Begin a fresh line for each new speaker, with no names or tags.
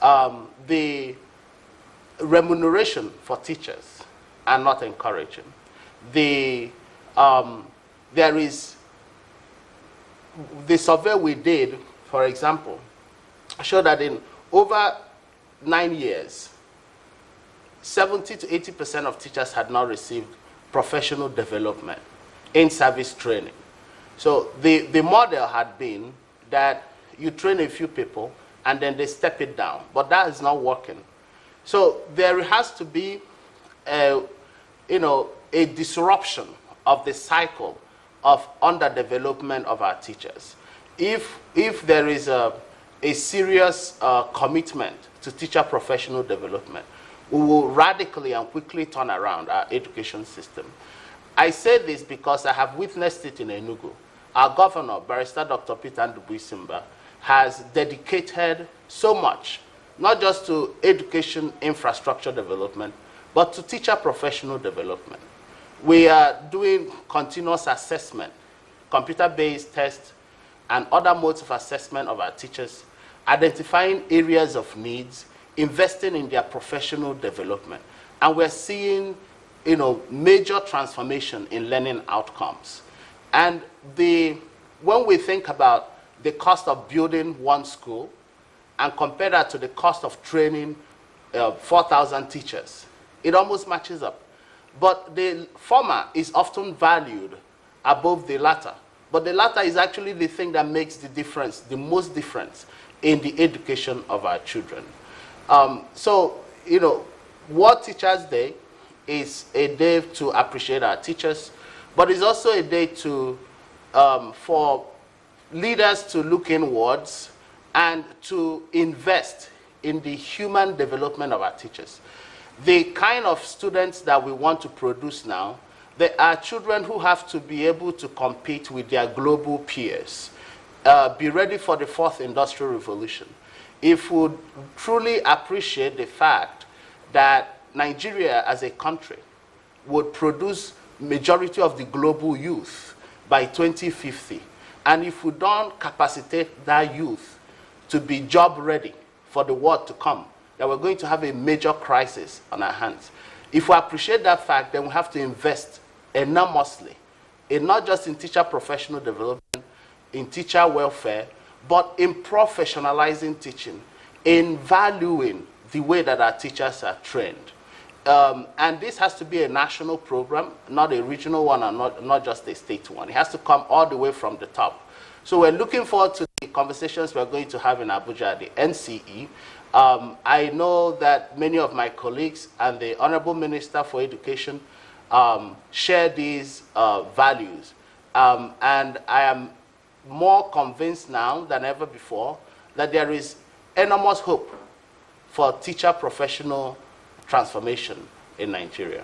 the remuneration for teachers are not encouraging. There is the survey we did, for example, showed that in over 9 years, 70 to 80% of teachers had not received professional development in service training. So the model had been that you train a few people and then they step it down, but that is not working. So there has to be a disruption of the cycle of underdevelopment of our teachers. If there is a serious commitment to teacher professional development, we will radically and quickly turn around our education system. I say this because I have witnessed it in Enugu. Our governor, Barrister Dr. Peter Ndubuisimba, has dedicated so much, not just to education infrastructure development, but to teacher professional development. We are doing continuous assessment, computer-based tests, and other modes of assessment of our teachers, identifying areas of needs, investing in their professional development. And we're seeing, major transformation in learning outcomes. And when we think about the cost of building one school and compare that to the cost of training 4,000 teachers, it almost matches up. But the former is often valued above the latter. But the latter is actually the thing that makes the difference, the most difference in the education of our children. World Teachers Day is a day to appreciate our teachers, but it's also a day for leaders to look inwards and to invest in the human development of our teachers. The kind of students that we want to produce now, they are children who have to be able to compete with their global peers, be ready for the fourth industrial revolution. If we truly appreciate the fact that Nigeria as a country would produce majority of the global youth by 2050, and if we don't capacitate that youth to be job ready for the world to come, that we're going to have a major crisis on our hands. If we appreciate that fact, then we have to invest enormously, not just in teacher professional development, in teacher welfare, but in professionalizing teaching, in valuing the way that our teachers are trained. And this has to be a national program, not a regional one, and not just a state one. It has to come all the way from the top. So we're looking forward to the conversations we're going to have in Abuja at the NCE. I know that many of my colleagues and the Honorable Minister for Education share these values. And I am more convinced now than ever before that there is enormous hope for teacher professional transformation in Nigeria.